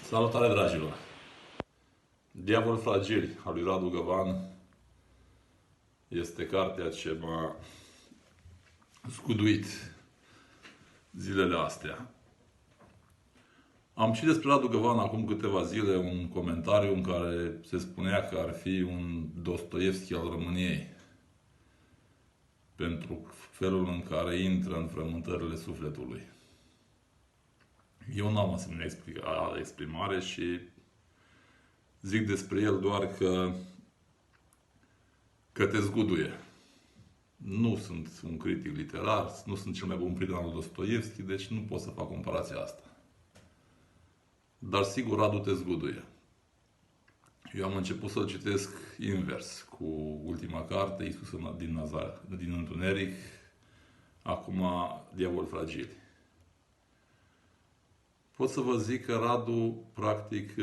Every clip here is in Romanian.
Salutare, dragilor! Diavol fragil al lui Radu Găvan este cartea ce m-a scuduit zilele astea. Am citit despre Radu Găvan acum câteva zile un comentariu în care se spunea că ar fi un Dostoevski al României pentru felul în care intră în frământările sufletului. Eu n-am asemenea exprimare și zic despre el doar că te zguduie. Nu sunt un critic literar, nu sunt cel mai bun prieten al lui Dostoevski, deci nu pot să fac comparația asta. Dar sigur Radu te zguduie. Eu am început să-l citesc invers, cu ultima carte, Iisus din Întuneric, acum Diavol fragil. Pot să vă zic că Radu, practic,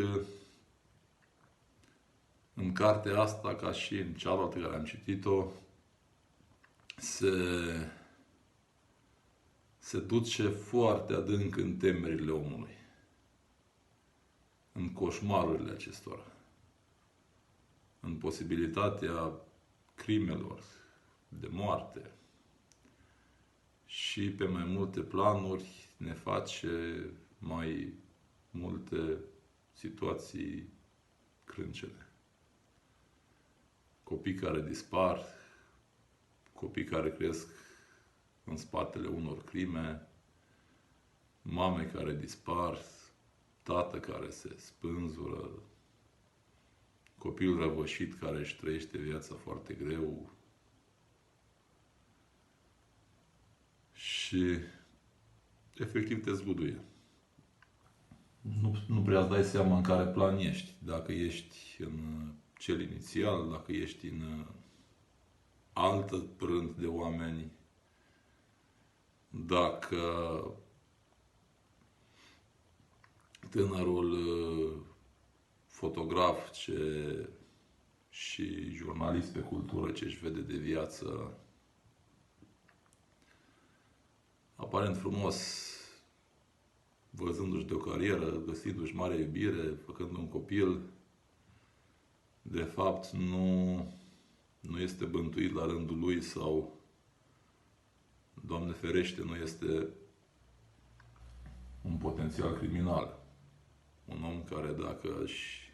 în cartea asta, ca și în cealaltă care am citit-o, se duce foarte adânc în temerile omului, în coșmarurile acestora, în posibilitatea crimelor, de moarte. Și pe mai multe planuri ne face mai multe situații crâncene. Copii care dispar, copii care cresc în spatele unor crime, mame care dispar, tată care se spânzură, copil răvășit care își trăiește viața foarte greu. Și efectiv te zguduie. Nu prea îți dai seama în care plan ești. Dacă ești în cel inițial, dacă ești în altă rând de oameni, dacă tânărul fotograf și jurnalist pe cultură ce își vede de viață, aparent frumos, văzându-și de o carieră, găsindu-și mare iubire, făcând un copil, de fapt nu este bântuit la rândul lui sau, Doamne ferește, nu este un potențial criminal. Un om care, dacă își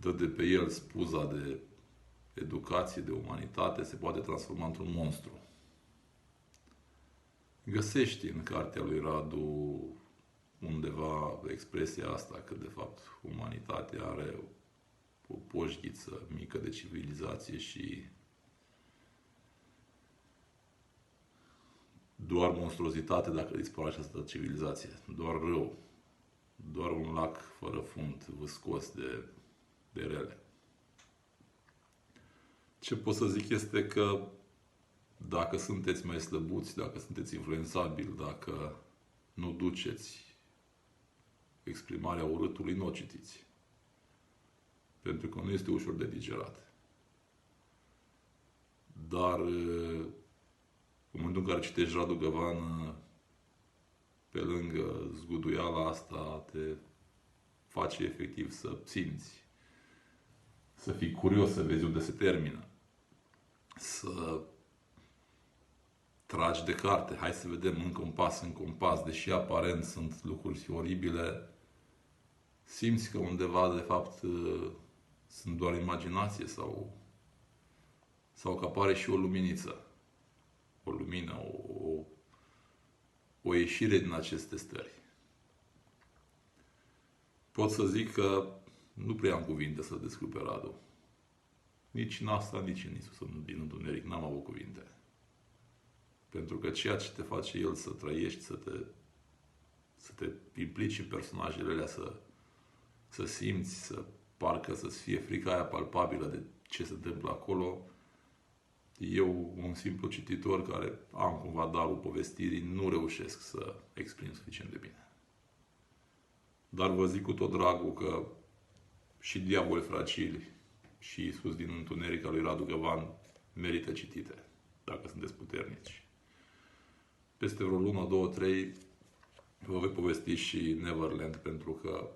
dă de pe el spuza de educație, de umanitate, se poate transforma într-un monstru. Găsești în cartea lui Radu undeva expresia asta, că de fapt umanitatea are o poșghiță mică de civilizație și doar monstruozitate dacă dispare această civilizație, doar rău, doar un lac fără fund, vâscos de rele. Ce pot să zic este că dacă sunteți mai slăbuți, dacă sunteți influențabili, dacă nu duceți exprimarea urâtului, nu o citiți. Pentru că nu este ușor de digerat. Dar în momentul în care citești Radu Găvan, pe lângă zguduiala asta, te face efectiv să simți, să fii curios, să vezi unde se termină, să tragi de carte, hai să vedem încă un pas, deși aparent sunt lucruri oribile, simți că undeva, de fapt, sunt doar imaginație sau că apare și o luminiță, o lumină, o ieșire din aceste stări. Pot să zic că nu prea am cuvinte să descriu pe Radu. Nici în asta, nici în Iisus din Întuneric n-am avut cuvinte. Pentru că ceea ce te face el să trăiești, să te implici în personajele alea, să simți, parcă să-ți fie frica aia palpabilă de ce se întâmplă acolo, eu, un simplu cititor care am cumva darul povestirii, nu reușesc să exprim suficient de bine. Dar vă zic cu tot dragul că și Diavoli fragili și Iisus din Întuneric al lui Radu Găvan merită citite, dacă sunteți puternici. Peste vreo lună, două, trei, Vă voi povesti și Neverland, pentru că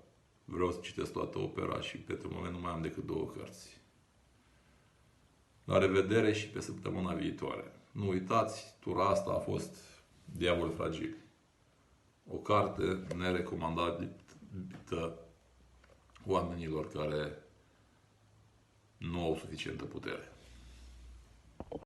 vreau să citesc toată opera și pentru moment nu mai am decât 2 cărți. La revedere și pe săptămâna viitoare. Nu uitați, tura asta a fost Diavol Fragil. O carte nerecomandată oamenilor care nu au suficientă putere.